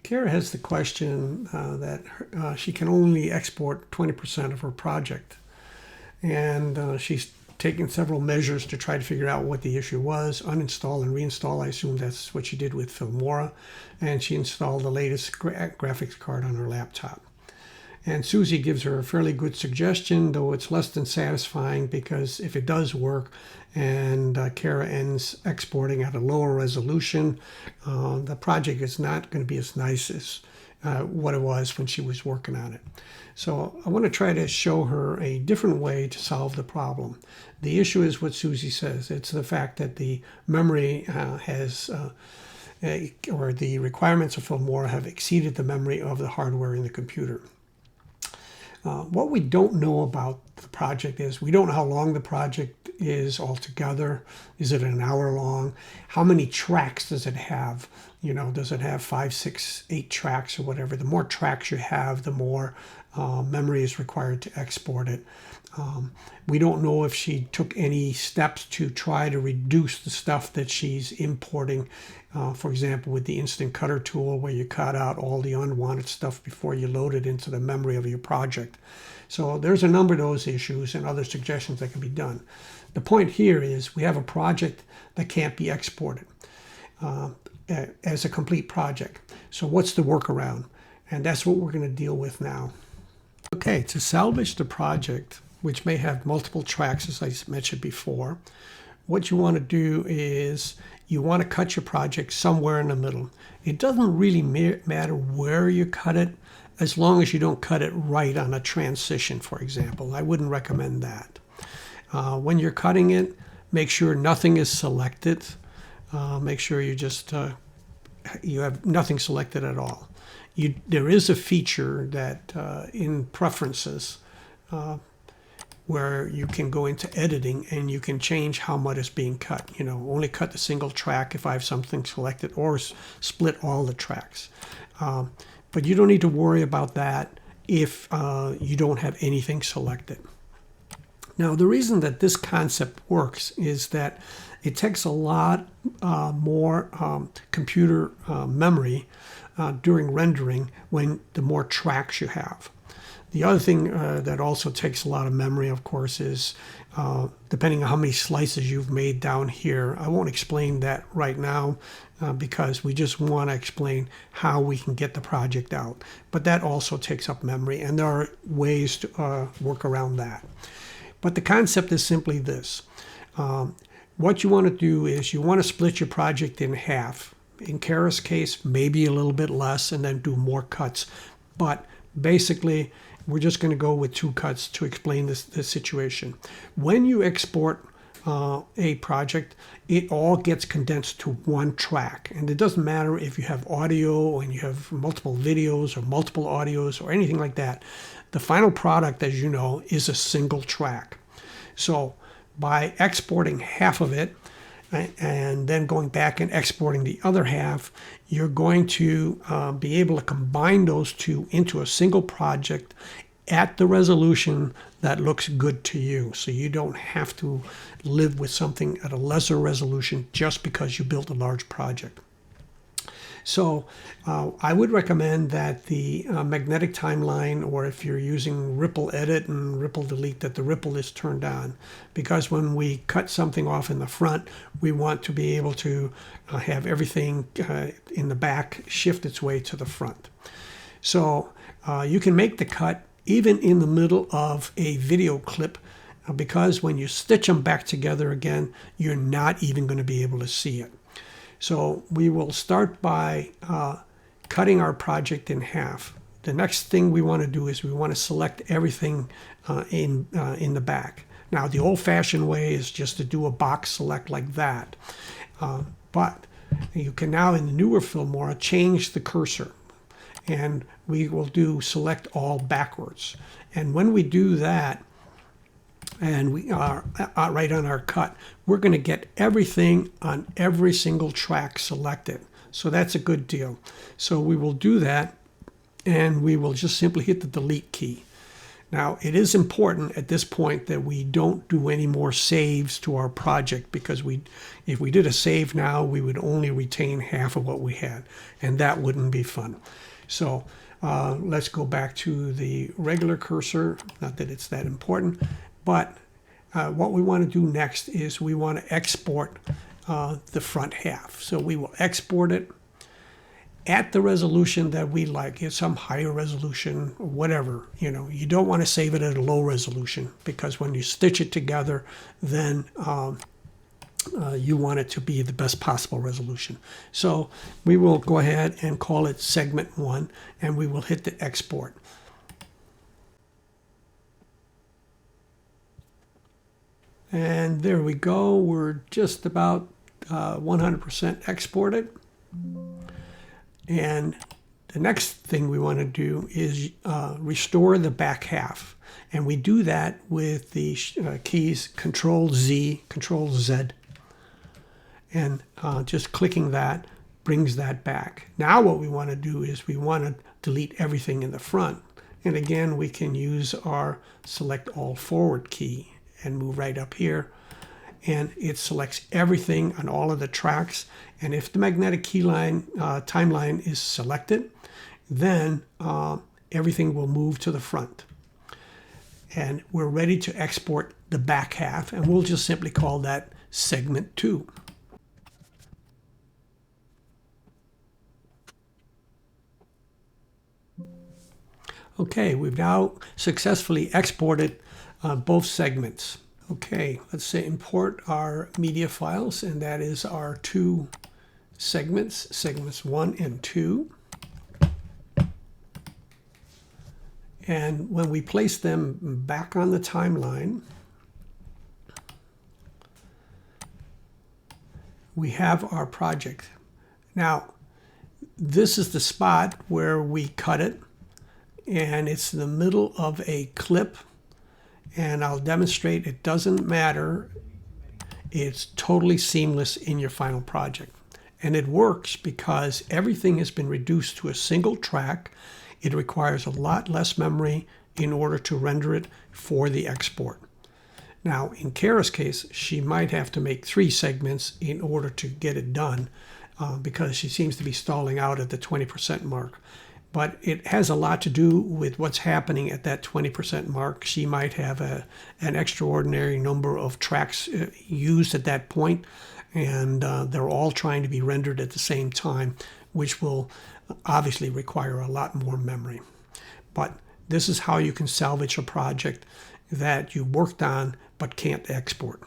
Kara has the question that she can only export 20% of her project. And she's taken several measures to try to figure out what the issue was. Uninstall and reinstall. I assume that's what she did with Filmora. And she installed the latest graphics card on her laptop. And Susie gives her a fairly good suggestion, though it's less than satisfying, because if it does work and Kara ends exporting at a lower resolution, the project is not going to be as nice as what it was when she was working on it. So I want to try to show her a different way to solve the problem. The issue is what Susie says. It's the fact that the memory or the requirements of Filmora have exceeded the memory of the hardware in the computer. What we don't know about the project is we don't know how long the project is altogether. Is it an hour long? How many tracks does it have? You know, does it have 5, 6, 8 tracks or whatever? The more tracks you have, the more memory is required to export it. We don't know if she took any steps to try to reduce the stuff that she's importing. For example, with the instant cutter tool, where you cut out all the unwanted stuff before you load it into the memory of your project. So there's a number of those issues and other suggestions that can be done. The point here is we have a project that can't be exported as a complete project. So what's the workaround? And that's what we're going to deal with now. Okay, to salvage the project, which may have multiple tracks, as I mentioned before, what you want to do is you want to cut your project somewhere in the middle. It doesn't really matter where you cut it, as long as you don't cut it right on a transition, for example. I wouldn't recommend that. When you're cutting it, make sure nothing is selected. Make sure you have nothing selected at all. There is a feature that in preferences where you can go into editing and you can change how much is being cut. You know, only cut the single track if I have something selected, or split all the tracks. But you don't need to worry about that if you don't have anything selected. Now, the reason that this concept works is that it takes a lot more computer memory during rendering the more tracks you have. The other thing that also takes a lot of memory, of course, is depending on how many slices you've made down here. I won't explain that right now because we just want to explain how we can get the project out. But that also takes up memory, and there are ways to work around that. But the concept is simply this. What you want to do is you want to split your project in half. In Kara's case, maybe a little bit less, and then do more cuts. But basically, we're just going to go with 2 cuts to explain this situation. When you export a project, it all gets condensed to 1 track. And it doesn't matter if you have audio and you have multiple videos or multiple audios or anything like that. The final product, as you know, is a single track. So by exporting half of it and then going back and exporting the other half, you're going to be able to combine those two into a single project at the resolution that looks good to you. So you don't have to live with something at a lesser resolution just because you built a large project. So I would recommend that the magnetic timeline, or if you're using ripple edit and ripple delete, that the ripple is turned on, because when we cut something off in the front, we want to be able to have everything in the back shift its way to the front. So you can make the cut even in the middle of a video clip, because when you stitch them back together again, you're not even going to be able to see it. So we will start by cutting our project in half. The next thing we want to do is we want to select everything in the back. Now, the old-fashioned way is just to do a box select like that. But you can now, in the newer Filmora, change the cursor. And we will do select all backwards. And when we do that, and we are right on our cut, we're going to get everything on every single track selected. So that's a good deal. So we will do that, and we will just simply hit the delete key. Now, it is important at this point that we don't do any more saves to our project, because if we did a save now, we would only retain half of what we had, and that wouldn't be fun. So let's go back to the regular cursor. Not that it's that important, but what we want to do next is we want to export the front half. So we will export it at the resolution that we like. It's some higher resolution or whatever. You don't want to save it at a low resolution, because when you stitch it together, then you want it to be the best possible resolution. So we will go ahead and call it segment 1, and we will hit the export. And there we go. We're just about 100% exported. And the next thing we want to do is restore the back half. And we do that with the keys Control-Z, Control-Z. And just clicking that brings that back. Now what we want to do is we want to delete everything in the front. And again, we can use our Select All Forward key and move right up here. And it selects everything on all of the tracks. And if the magnetic keyline timeline is selected, then everything will move to the front. And we're ready to export the back half, and we'll just simply call that segment 2. Okay, we've now successfully exported both segments. Okay, let's say import our media files, and that is our 2 segments, segments 1 and 2. And when we place them back on the timeline, we have our project. Now, this is the spot where we cut it, and it's in the middle of a clip. And I'll demonstrate it doesn't matter. It's totally seamless in your final project. And it works because everything has been reduced to a single track. It requires a lot less memory in order to render it for the export. Now, in Kara's case, she might have to make 3 segments in order to get it done because she seems to be stalling out at the 20% mark. But it has a lot to do with what's happening at that 20% mark. She might have an extraordinary number of tracks used at that point, and they're all trying to be rendered at the same time, which will obviously require a lot more memory. But this is how you can salvage a project that you worked on but can't export.